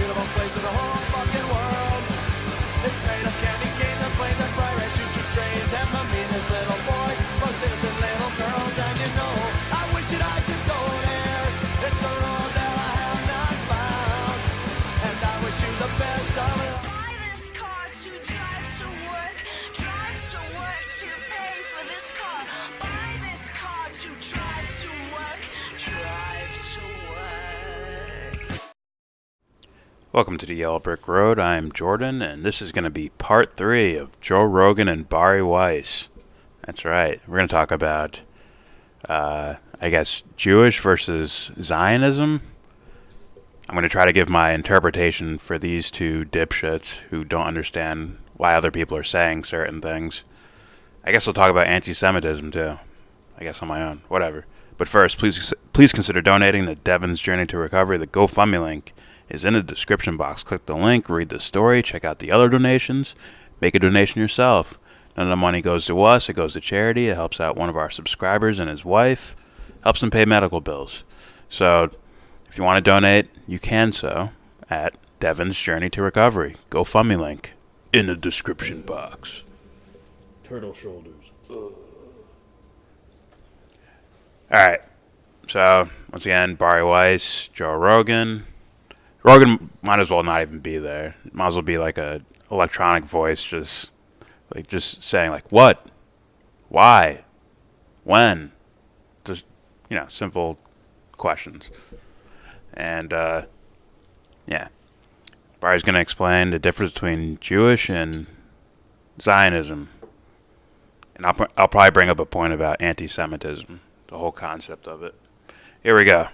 beautiful place in the whole fucking world. It's made of candy cane, the planes and bright red choo-choo trains, and the meanest little boys, most innocent little girls. And you know, I wish that I could go there. It's a road that I have not found, and I wish you the best of it. Buy this car to drive to work to pay for this car. Buy this car to drive to work to work. Welcome to the Yellow Brick Road. I'm Jordan, and this is going to be part 3 of Joe Rogan and Bari Weiss. That's right. We're going to talk about, Jewish versus Zionism. I'm going to try to give my interpretation for these two dipshits who don't understand why other people are saying certain things. I guess we'll talk about anti-Semitism too. I guess on my own. Whatever. But first, please consider donating to Devon's Journey to Recovery. The GoFundMe link is in the description box. Click the link, read the story, check out the other donations, make a donation yourself. None of the money goes to us, it goes to charity. It helps out one of our subscribers and his wife, helps them pay medical bills. So if you want to donate, you can so at Devon's Journey to Recovery. GoFundMe link in the description box. Turtle shoulders. Ugh. Alright, so once again, Bari Weiss, Joe Rogan. Rogan might as well not even be there. Might as well be like a electronic voice, just saying like what, why, when, just simple questions. And Bari's gonna explain the difference between Jewish and Zionism, and I'll probably bring up a point about anti-Semitism, the whole concept of it. Here we go.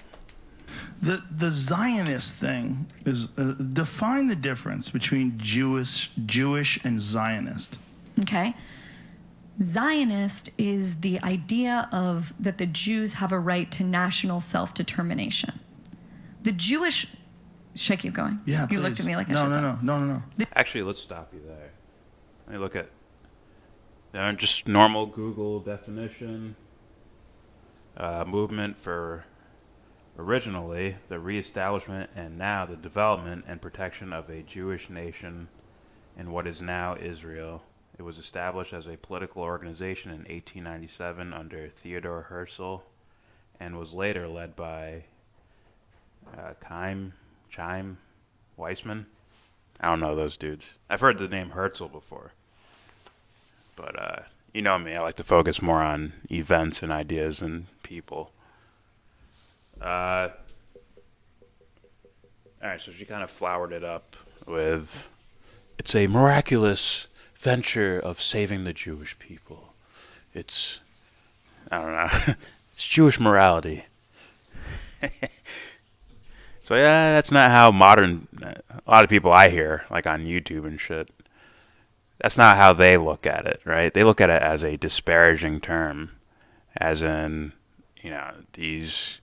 The Zionist thing is define the difference between Jewish and Zionist. Okay. Zionist is the idea of that the Jews have a right to national self-determination. The Jewish... Should I keep going? Yeah, You please. looked at me like I should say. No. Actually, let's stop you there. Let me look at just normal Google definition. Movement for originally the reestablishment and now the development and protection of a Jewish nation in what is now Israel. It was established as a political organization in 1897 under Theodore Herzl and was later led by Chaim Weissman. I don't know those dudes. I've heard the name Herzl before. But you know me, I like to focus more on events and ideas and people. Alright, so she kind of flowered it up with, it's a miraculous venture of saving the Jewish people. It's, I don't know, it's Jewish morality. So yeah, that's not how a lot of people I hear, like on YouTube and shit, that's not how they look at it, right? They look at it as a disparaging term, as in, these,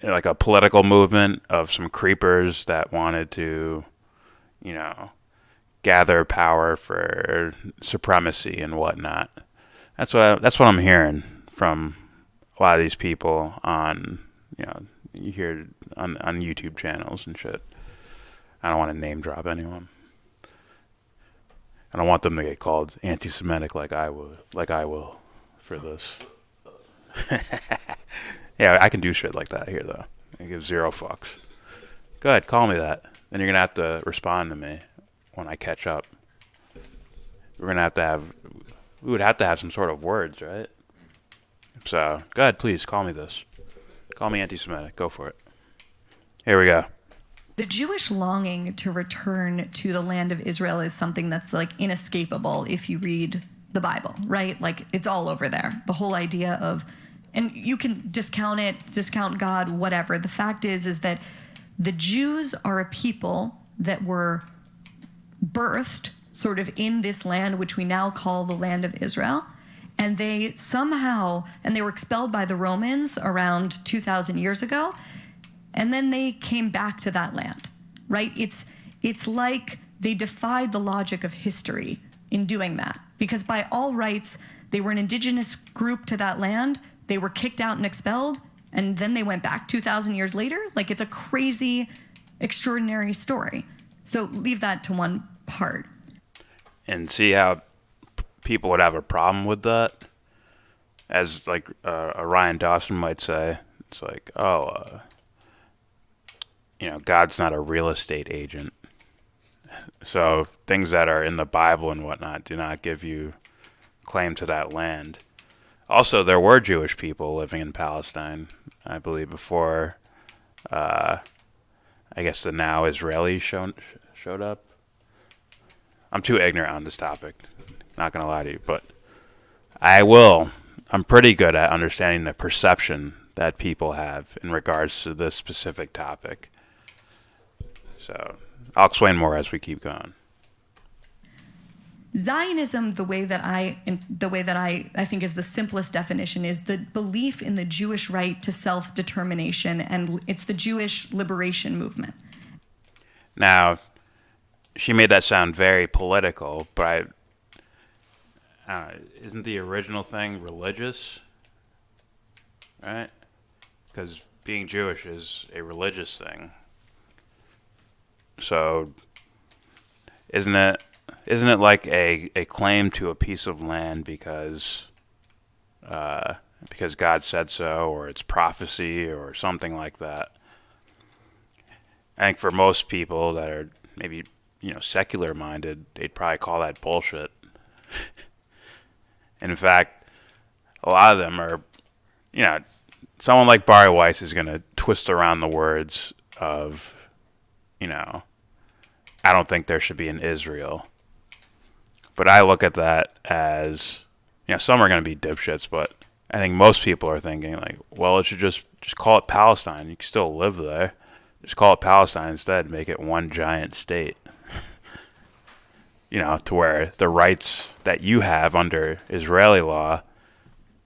like a political movement of some creepers that wanted to, gather power for supremacy and whatnot. That's what I'm hearing from a lot of these people on, you hear on YouTube channels and shit. I don't want to name drop anyone. I don't want them to get called anti-Semitic like I will for this. Yeah, I can do shit like that here though. I give zero fucks. Go ahead, call me that. Then you're gonna have to respond to me when I catch up. We would have to have some sort of words, right? So go ahead, please call me this. Call me anti-Semitic. Go for it. Here we go. The Jewish longing to return to the land of Israel is something that's like inescapable if you read the Bible, right? Like it's all over there. The whole idea of, and you can discount it, discount God, whatever. The fact is that the Jews are a people that were birthed sort of in this land, which we now call the land of Israel. And they somehow, and they were expelled by the Romans around 2,000 years ago. And then they came back to that land, right? It's like they defied the logic of history in doing that. Because by all rights, they were an indigenous group to that land. They were kicked out and expelled. And then they went back 2,000 years later. Like it's a crazy extraordinary story. So leave that to one part. And see how people would have a problem with that? As like a Ryan Dawson might say, it's like, God's not a real estate agent. So things that are in the Bible and whatnot do not give you claim to that land. Also, there were Jewish people living in Palestine, I believe, before, I guess the now Israelis showed up. I'm too ignorant on this topic, not going to lie to you, but I'm pretty good at understanding the perception that people have in regards to this specific topic. So I'll explain more as we keep going. Zionism, the way that I think is the simplest definition, is the belief in the Jewish right to self-determination, and it's the Jewish liberation movement. Now, she made that sound very political, but isn't the original thing religious? Right? Because being Jewish is a religious thing. So, isn't it like a claim to a piece of land because God said so, or it's prophecy or something like that? I think for most people that are maybe secular minded, they'd probably call that bullshit. And in fact, a lot of them are, someone like Bari Weiss is going to twist around the words of, I don't think there should be an Israel. But I look at that as, some are going to be dipshits, but I think most people are thinking like, well, it should just call it Palestine. You can still live there. Just call it Palestine instead. Make it one giant state. To where the rights that you have under Israeli law,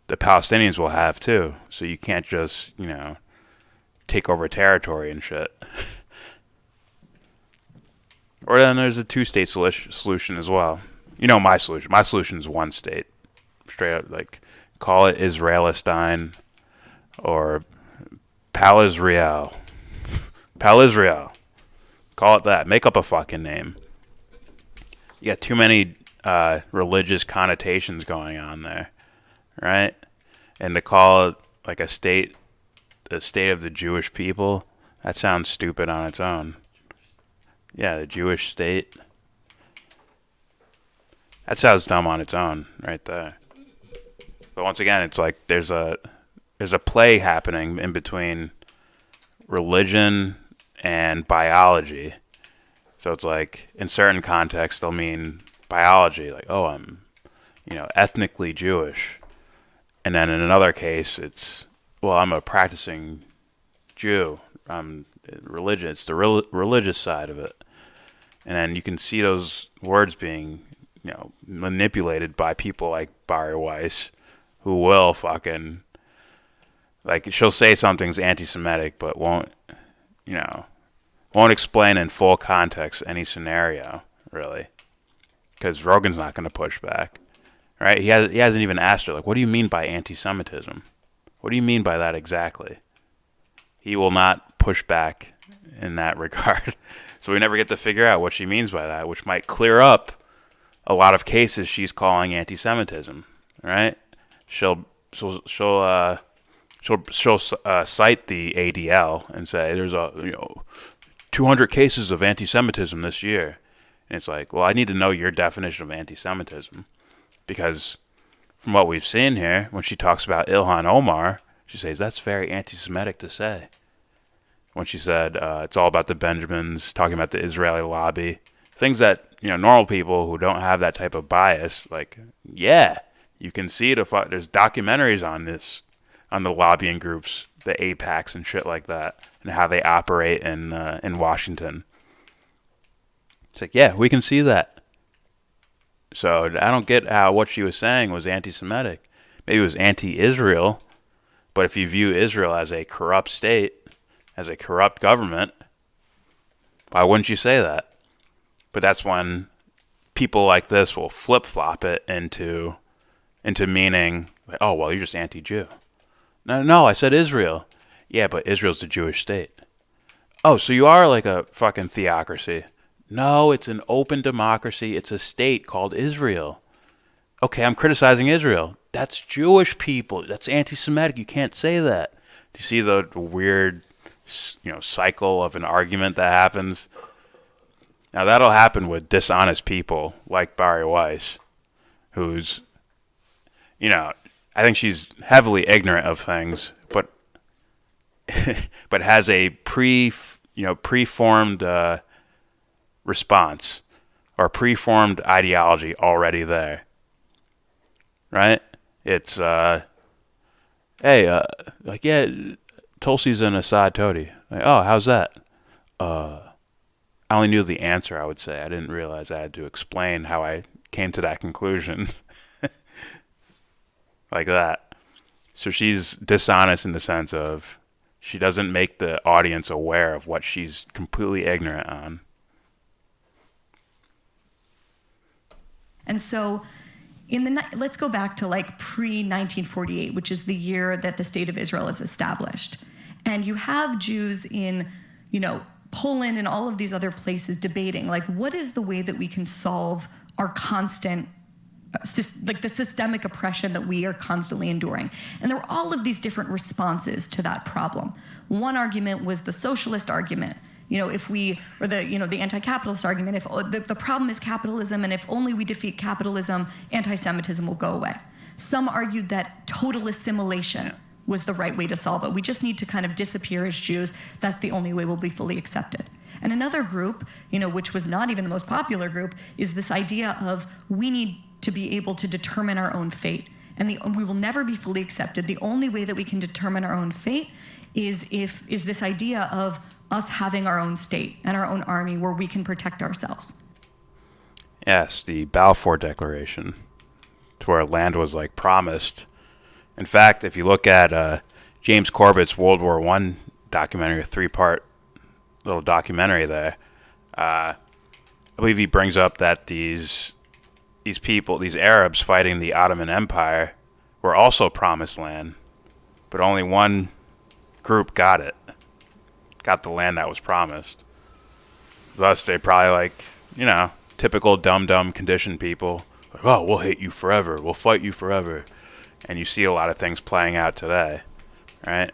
the Palestinians will have too. So you can't just, take over territory and shit. Or then there's a two-state solution as well. My solution. My solution is one state. Straight up, like, call it Israelistine or Pal-Israel. Pal-Israel. Call it that. Make up a fucking name. You got too many religious connotations going on there, right? And to call it like the state of the Jewish people, that sounds stupid on its own. Yeah, the Jewish state. That sounds dumb on its own, right there. But once again, it's like there's a play happening in between religion and biology. So it's like in certain contexts they'll mean biology, like, oh, I'm, ethnically Jewish. And then in another case it's, well, I'm a practicing Jew. I'm religious. It's the religious side of it. And then you can see those words being, manipulated by people like Bari Weiss, who will fucking, like, she'll say something's anti-Semitic, but won't explain in full context any scenario, really. Because Rogan's not going to push back, right? He hasn't even asked her, like, what do you mean by anti-Semitism? What do you mean by that exactly? He will not push back in that regard. So we never get to figure out what she means by that, which might clear up a lot of cases she's calling anti-Semitism, right? She'll cite the ADL and say there's 200 cases of anti-Semitism this year. And it's like, well, I need to know your definition of anti-Semitism, because from what we've seen here, when she talks about Ilhan Omar, she says that's very anti-Semitic to say. When she said it's all about the Benjamins, talking about the Israeli lobby, things that normal people who don't have that type of bias, like, yeah, you can see there's documentaries on this, on the lobbying groups, the AIPACs and shit like that, and how they operate in Washington. It's like, yeah, we can see that. So I don't get how what she was saying was anti-Semitic. Maybe it was anti-Israel, but if you view Israel as a corrupt state, as a corrupt government, why wouldn't you say that? But that's when people like this will flip-flop it into meaning, like, oh, well, you're just anti-Jew. No, I said Israel. Yeah, but Israel's the Jewish state. Oh, so you are like a fucking theocracy. No, it's an open democracy. It's a state called Israel. Okay, I'm criticizing Israel. That's Jewish people. That's anti-Semitic. You can't say that. Do you see the weird, cycle of an argument that happens? Now, that'll happen with dishonest people like Bari Weiss, who's, I think she's heavily ignorant of things, but but has a preformed response or preformed ideology already there, right? It's Tulsi's an Assad toady. Like, oh, how's that? I only knew the answer, I would say. I didn't realize I had to explain how I came to that conclusion. Like that. So she's dishonest in the sense of she doesn't make the audience aware of what she's completely ignorant on. And so let's go back to like pre-1948, which is the year that the State of Israel is established. And you have Jews in, Poland and all of these other places debating, like, what is the way that we can solve our constant, like the systemic oppression that we are constantly enduring? And there were all of these different responses to that problem. One argument was the socialist argument. The anti-capitalist argument, if the problem is capitalism, and if only we defeat capitalism, anti-Semitism will go away. Some argued that total assimilation was the right way to solve it. We just need to kind of disappear as Jews. That's the only way we'll be fully accepted. And another group, which was not even the most popular group, is this idea of we need to be able to determine our own fate. And we will never be fully accepted. The only way that we can determine our own fate is this idea of us having our own state and our own army where we can protect ourselves. Yes, the Balfour Declaration, to where land was like promised. In fact, if you look at James Corbett's World War I documentary, a 3-part little documentary there, I believe he brings up that these people, these Arabs fighting the Ottoman Empire, were also promised land, but only one group got the land that was promised. Thus, they probably typical dumb conditioned people. Like, oh, we'll hate you forever. We'll fight you forever. And you see a lot of things playing out today, right?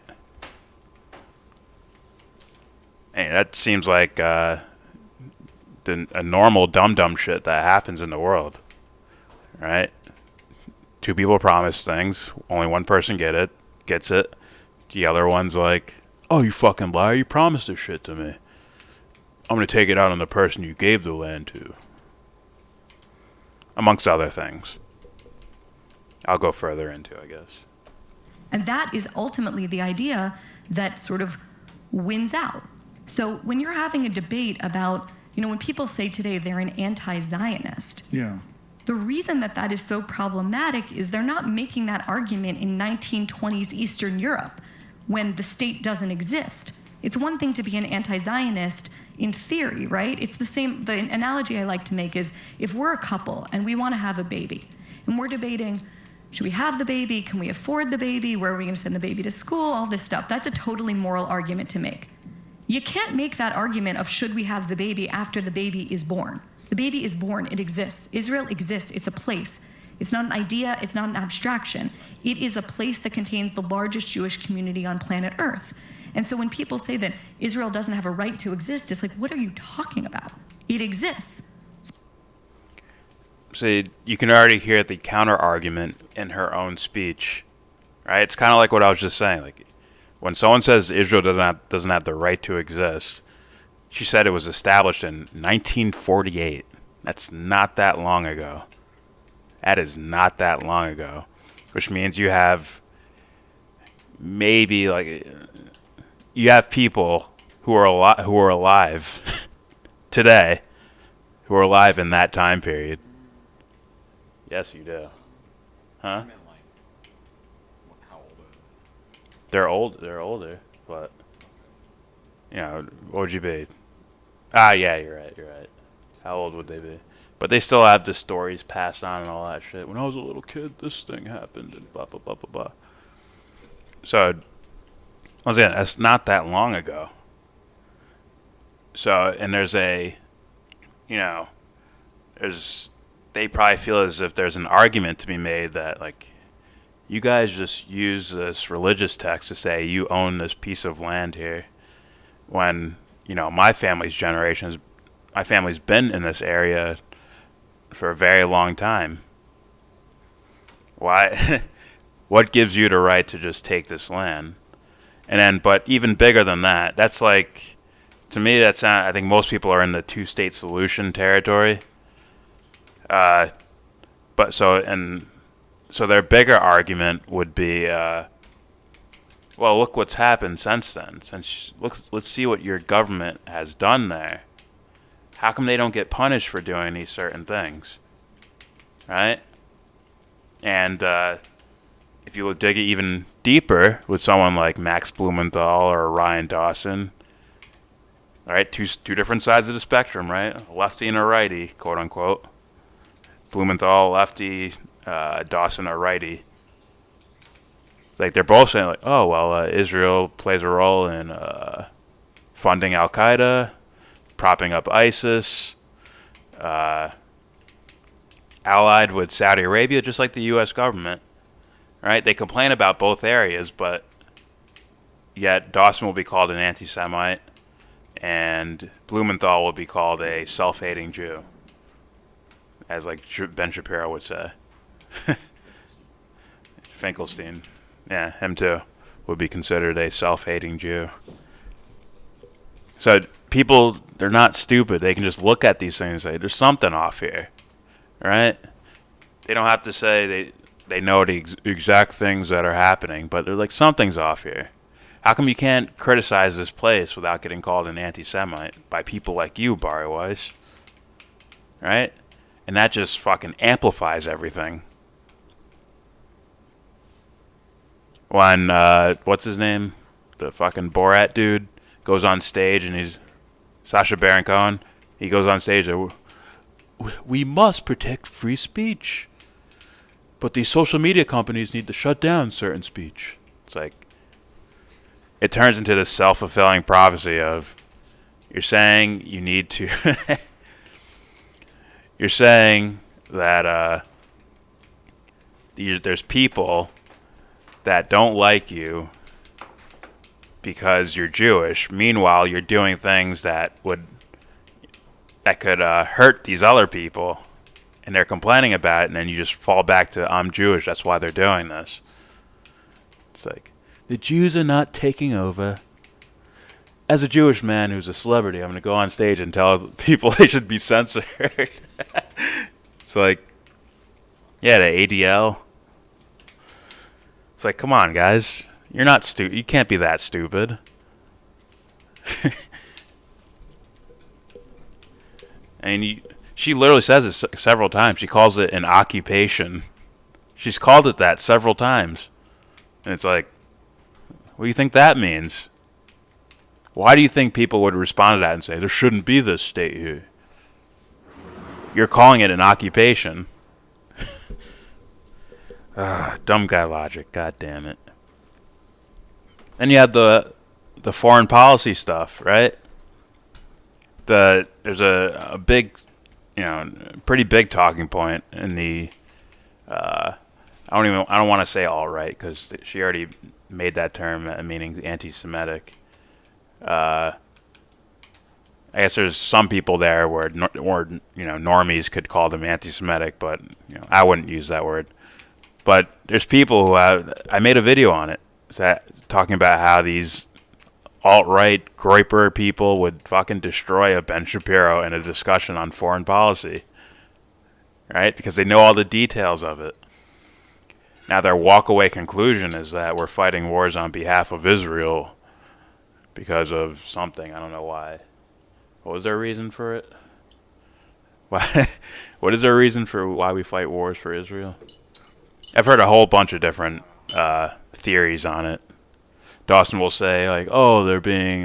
Hey, that seems like a normal dumb shit that happens in the world, right? 2 people promise things. Only one person gets it. The other one's like, oh, you fucking liar. You promised this shit to me. I'm going to take it out on the person you gave the land to. Amongst other things. I'll go further into, I guess. And that is ultimately the idea that sort of wins out. So when you're having a debate about, when people say today they're an anti-Zionist, the reason that is so problematic is they're not making that argument in 1920s Eastern Europe when the state doesn't exist. It's one thing to be an anti-Zionist in theory, right? It's the same. The analogy I like to make is if we're a couple and we want to have a baby and we're debating, should we have the baby? Can we afford the baby? Where are we going to send the baby to school? All this stuff. That's a totally moral argument to make. You can't make that argument of should we have the baby after the baby is born. The baby is born. It exists. Israel exists. It's a place. It's not an idea. It's not an abstraction. It is a place that contains the largest Jewish community on planet Earth. And so when people say that Israel doesn't have a right to exist, it's like, what are you talking about? It exists. So you can already hear the counter argument in her own speech, right? It's kind of like what I was just saying. Like when someone says Israel doesn't have the right to exist, she said it was established in 1948. That's not that long ago. That is not that long ago, which means you have you have people who are alive today, who are alive in that time period. Yes, you do. Huh? I meant how old are they? They're older, but what would you be? Yeah, you're right. How old would they be? But they still have the stories passed on and all that shit. When I was a little kid, this thing happened and blah blah blah blah blah. So once again, that's not that long ago. So, and there's a, you know, they probably feel as if there's an argument to be made that, like, you guys just use this religious text to say you own this piece of land here, when, you know, my family's been in this area for a very long time. Why? What gives you the right to just take this land? And then, but even bigger than that, that's like, to me, that's not, I think most people are in the two-state solution territory. But so their bigger argument would be, well, look what's happened since then. Let's see what your government has done there. How come they don't get punished for doing these certain things, right? And if you dig it even deeper with someone like Max Blumenthal or Ryan Dawson, all right, two different sides of the spectrum, right? A lefty and a righty, quote unquote. Blumenthal, lefty, Dawson, a righty. Like, they're both saying, like, oh, well, Israel plays a role in funding Al Qaeda, propping up ISIS, allied with Saudi Arabia, just like the U.S. government. Right? They complain about both areas, but yet Dawson will be called an anti-Semite, and Blumenthal will be called a self-hating Jew, as like Ben Shapiro would say. Finkelstein, yeah, him too, would be considered a self-hating Jew. So people, they're not stupid. They can just look at these things and say, there's something off here, right? They don't have to say they know the exact things that are happening, but they're like, something's off here. How come you can't criticize this place without getting called an anti-Semite by people like you, Bari Weiss? Right? And that just fucking amplifies everything. When, what's his name? The fucking Borat dude goes on stage and he's Sacha Baron Cohen. He goes on stage and, we must protect free speech, but these social media companies need to shut down certain speech. It's like, it turns into this self-fulfilling prophecy of, you're saying you need to, you're saying that there's people that don't like you because you're Jewish. Meanwhile, you're doing things that could hurt these other people, and they're complaining about it, and then you just fall back to, I'm Jewish, that's why they're doing this. It's like, the Jews are not taking over. As a Jewish man who's a celebrity, I'm going to go on stage and tell people they should be censored. It's like, yeah, the ADL. It's like, come on, guys. You're not stupid. You can't be that stupid. And she literally says it several times. She calls it an occupation. She's called it that several times. And it's like, what do you think that means? Why do you think people would respond to that and say, there shouldn't be this state here? You're calling it an occupation. Dumb guy logic, god damn it. Then you had the foreign policy stuff, right? There's a big, pretty big talking point in the I don't want to say all right, because she already made that term meaning anti-Semitic. I guess there's some people there where normies could call them anti-Semitic, but I wouldn't use that word. But there's people who I made a video on it talking about how these alt-right groyper people would fucking destroy a Ben Shapiro in a discussion on foreign policy, right? Because they know all the details of it. Now their walk-away conclusion is that we're fighting wars on behalf of Israel because of something. I don't know why. What was their reason for it? Why? What is their reason for why we fight wars for Israel? I've heard a whole bunch of different theories on it. Dawson will say, like, oh, they're being,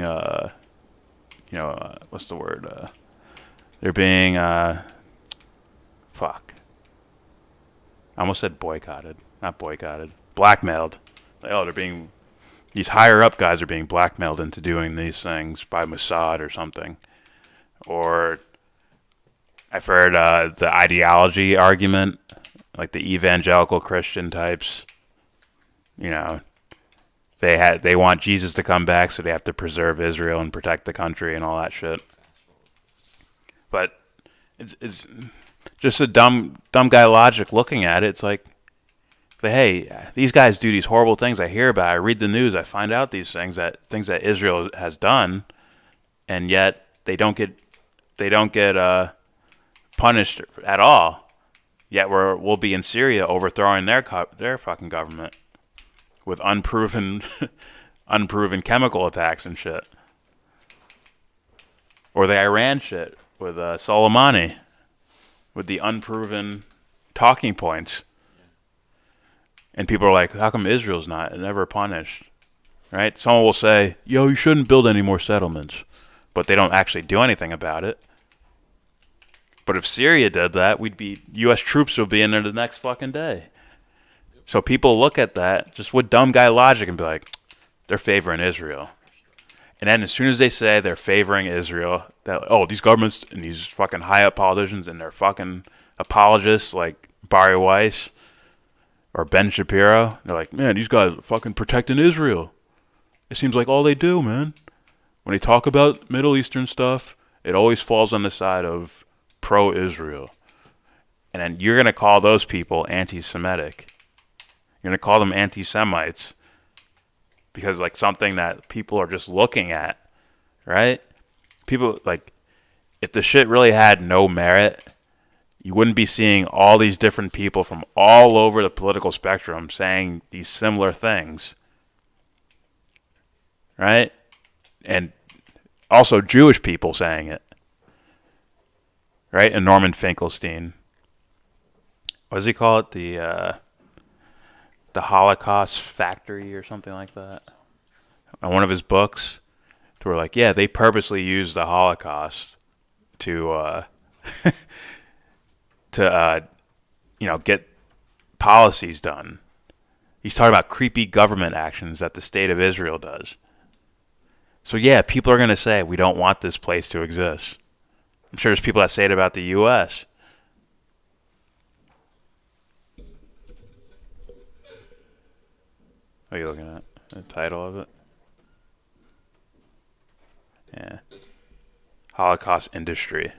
what's the word? They're being, fuck. I almost said boycotted. Not boycotted. Blackmailed. Like, oh, these higher up guys are being blackmailed into doing these things by Mossad or something. Or I've heard the ideology argument, like the evangelical Christian types. You know, they want Jesus to come back, so they have to preserve Israel and protect the country and all that shit. But it's just a dumb guy logic looking at it. It's like, hey, these guys do these horrible things I hear about. I read the news. I find out these things that Israel has done, and yet they don't get punished at all. Yet we'll be in Syria overthrowing their fucking government with unproven chemical attacks and shit, or the Iran shit with Soleimani with the unproven talking points. And people are like, how come Israel's never punished? Right? Someone will say, yo, you shouldn't build any more settlements. But they don't actually do anything about it. But if Syria did that, U.S. troops would be in there the next fucking day. So people look at that just with dumb guy logic and be like, they're favoring Israel. And then as soon as they say they're favoring Israel, these governments and these fucking high up politicians and their fucking apologists like Bari Weiss or Ben Shapiro, they're like, man, these guys are fucking protecting Israel. It seems like all they do, man. When they talk about Middle Eastern stuff, it always falls on the side of pro-Israel. And then you're going to call those people anti-Semitic. You're going to call them anti-Semites because, like, something that people are just looking at, right? People, like, if the shit really had no merit, you wouldn't be seeing all these different people from all over the political spectrum saying these similar things, right? And also Jewish people saying it, right? And Norman Finkelstein, what does he call it? The Holocaust Factory or something like that. On one of his books, to where like, yeah, they purposely used the Holocaust to get policies done. He's talking about creepy government actions that the state of Israel does. So yeah, people are going to say, we don't want this place to exist. I'm sure there's people that say it about the U.S. What are you looking at? The title of it? Yeah. Holocaust Industry.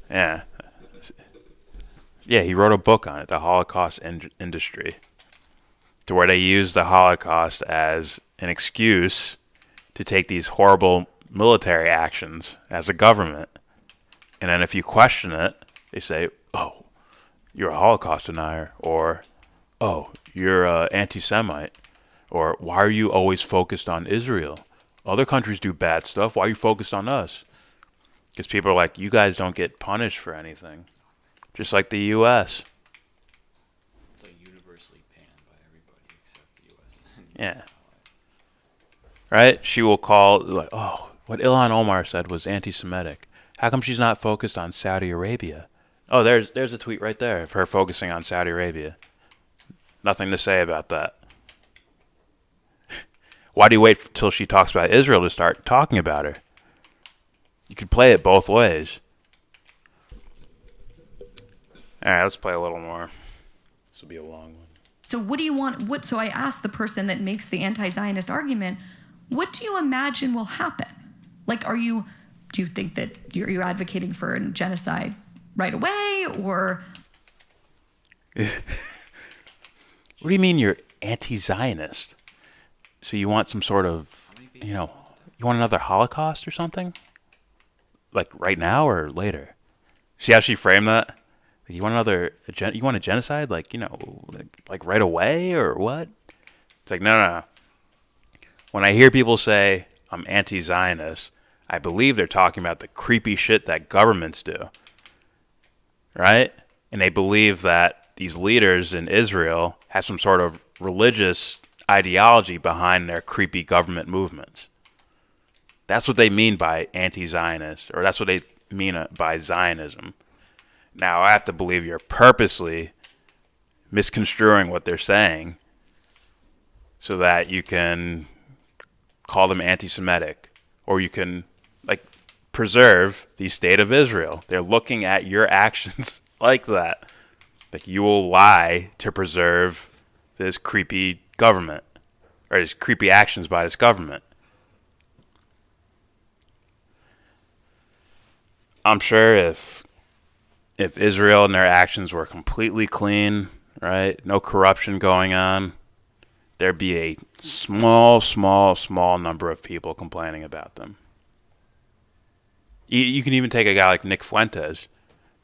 Yeah. Yeah, he wrote a book on it, The Holocaust Industry, to where they use the Holocaust as an excuse to take these horrible military actions as a government. And then if you question it, they say, oh, you're a Holocaust denier, or, oh, you're an anti-Semite, or why are you always focused on Israel? Other countries do bad stuff. Why are you focused on us? Because people are like, you guys don't get punished for anything. Just like the U.S. It's like universally panned by everybody except the U.S. Yeah. Right? She will call, like, oh, what Ilhan Omar said was anti-Semitic. How come she's not focused on Saudi Arabia? Oh, there's a tweet right there of her focusing on Saudi Arabia. Nothing to say about that. Why do you wait till she talks about Israel to start talking about her? You could play it both ways. All right, let's play a little more. This will be a long one. So what do you want? So I asked the person that makes the anti-Zionist argument, what do you imagine will happen? Like, do you think that you're advocating for a genocide right away, or? What do you mean you're anti-Zionist? So you want some sort of, you want another Holocaust or something? Like right now or later? See how she framed that? You want you want a genocide? Like right away or what? It's like, no. When I hear people say I'm anti-Zionist, I believe they're talking about the creepy shit that governments do. Right? And they believe that these leaders in Israel have some sort of religious ideology behind their creepy government movements. That's what they mean by anti-Zionist, or that's what they mean by Zionism. Now, I have to believe you're purposely misconstruing what they're saying so that you can call them anti-Semitic, or you can, like, preserve the state of Israel. They're looking at your actions like that. Like, you will lie to preserve this creepy government, or these creepy actions by this government. I'm sure if Israel and their actions were completely clean, right, no corruption going on, there'd be a small number of people complaining about them. You can even take a guy like Nick Fuentes,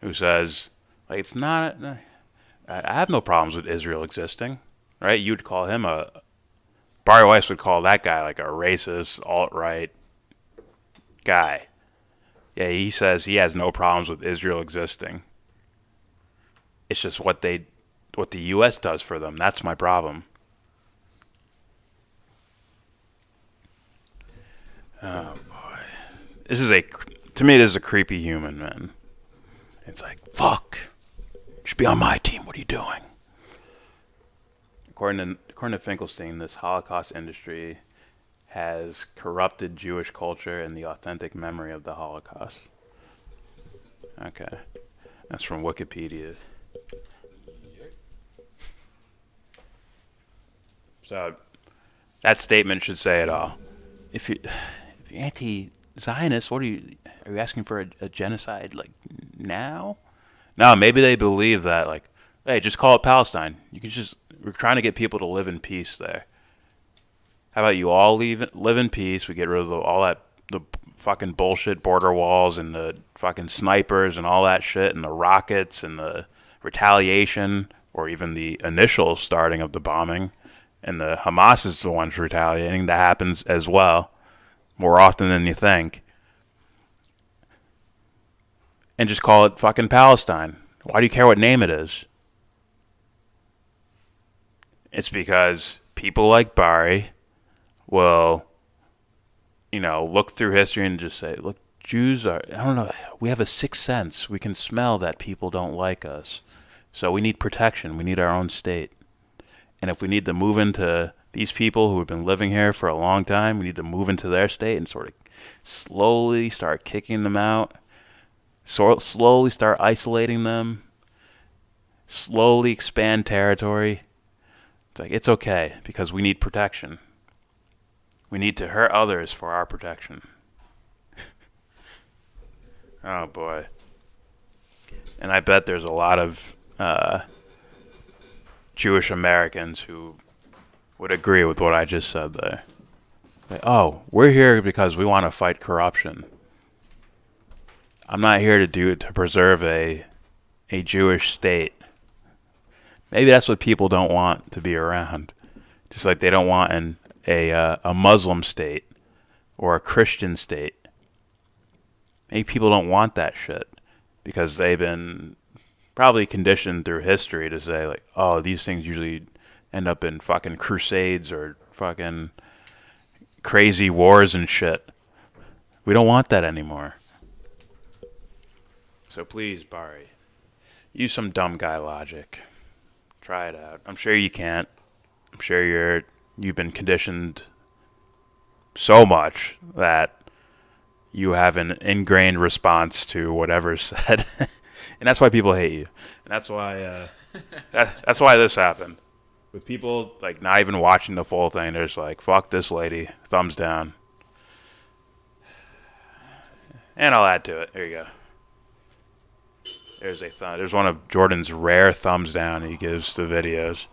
who says, like, it's not, I have no problems with Israel existing, right? You'd call him Bari Weiss would call that guy like a racist, alt-right guy. Yeah, he says he has no problems with Israel existing. It's just what the U.S. does for them. That's my problem. Oh boy, to me, this is a creepy human, man. It's like, fuck, you should be on my team. What are you doing? According to Finkelstein, this Holocaust industry has corrupted Jewish culture and the authentic memory of the Holocaust. Okay, that's from Wikipedia. So that statement should say it all. If you're anti-Zionist, are you asking for a genocide like now? No, maybe they believe that, like, hey, just call it Palestine. We're trying to get people to live in peace there. How about you all live in peace? We get rid of the fucking bullshit border walls and the fucking snipers and all that shit and the rockets and the retaliation, or even the initial starting of the bombing. And the Hamas is the ones retaliating. That happens as well, more often than you think. And just call it fucking Palestine. Why do you care what name it is? It's because people like Bari will, look through history and just say, look, Jews are, I don't know, we have a sixth sense. We can smell that people don't like us. So we need protection. We need our own state. And if we need to move into these people who have been living here for a long time, we need to move into their state and sort of slowly start kicking them out, slowly start isolating them, slowly expand territory. It's like, it's okay, because we need protection. We need to hurt others for our protection. Oh, boy. And I bet there's a lot of Jewish Americans who would agree with what I just said there. Like, oh, we're here because we want to fight corruption. I'm not here to preserve a Jewish state. Maybe that's what people don't want to be around. Just like they don't want a Muslim state or a Christian state. Maybe people don't want that shit because they've been probably conditioned through history to say, like, oh, these things usually end up in fucking crusades or fucking crazy wars and shit. We don't want that anymore. So please, Bari, use some dumb guy logic. Try it out. I'm sure you can't. I'm sure you've been conditioned so much that you have an ingrained response to whatever's said. And that's why people hate you. And that's why that's why this happened. With people like not even watching the full thing, they're just like, fuck this lady, thumbs down. And I'll add to it. There you go. There's one of Jordan's rare thumbs down he gives to videos.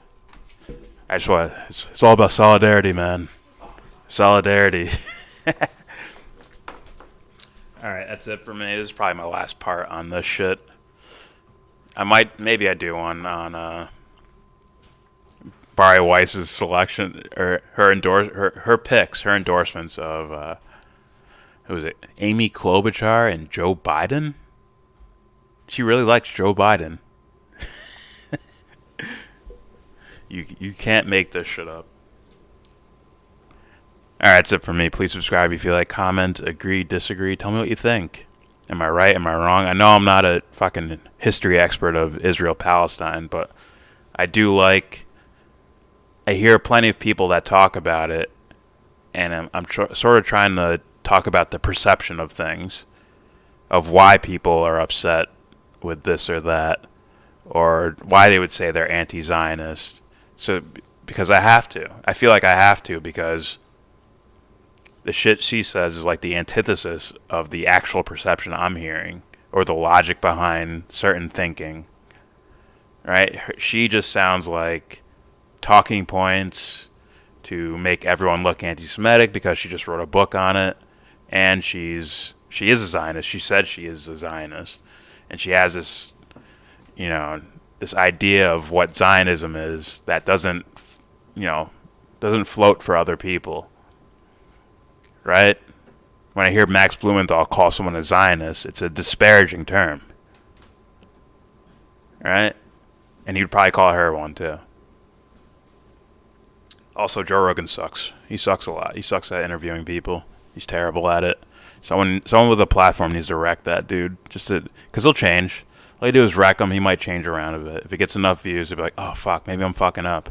It's all about solidarity, man. Solidarity. Alright, that's it for me. This is probably my last part on this shit. Maybe I do one on Bari Weiss's selection, or her picks, her endorsements of who was it? Amy Klobuchar and Joe Biden? She really likes Joe Biden. You can't make this shit up. Alright, that's it for me. Please subscribe if you like, comment, agree, disagree. Tell me what you think. Am I right? Am I wrong? I know I'm not a fucking history expert of Israel-Palestine, but I hear plenty of people that talk about it, and I'm sort of trying to talk about the perception of things. of why people are upset with this or that, or why they would say they're anti-Zionist. So, because I have to. I feel like I have to, because the shit she says is like the antithesis of the actual perception I'm hearing, or the logic behind certain thinking. Right? She just sounds like talking points to make everyone look anti-Semitic because she just wrote a book on it, and she is a Zionist. She said she is a Zionist, and she has this, this idea of what Zionism is that doesn't float for other people, right? When I hear Max Blumenthal call someone a Zionist, it's a disparaging term, right? And he'd probably call her one too. Also, Joe Rogan sucks. He sucks a lot. He sucks at interviewing people. He's terrible at it. Someone with a platform needs to wreck that dude, because he'll change. All you do is wreck him. He might change around a bit. If it gets enough views, he'll be like, oh, fuck, maybe I'm fucking up.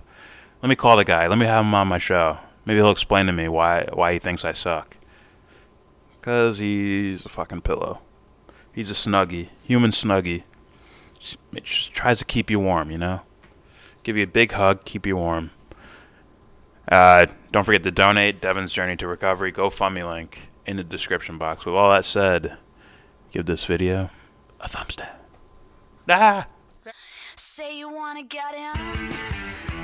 Let me call the guy. Let me have him on my show. Maybe he'll explain to me why he thinks I suck. Because he's a fucking pillow. He's a snuggie. Human snuggie. Just tries to keep you warm, Give you a big hug, keep you warm. Don't forget to donate. Devon's Journey to Recovery. GoFundMe link in the description box. With all that said, give this video a thumbs down. Say you wanna get in.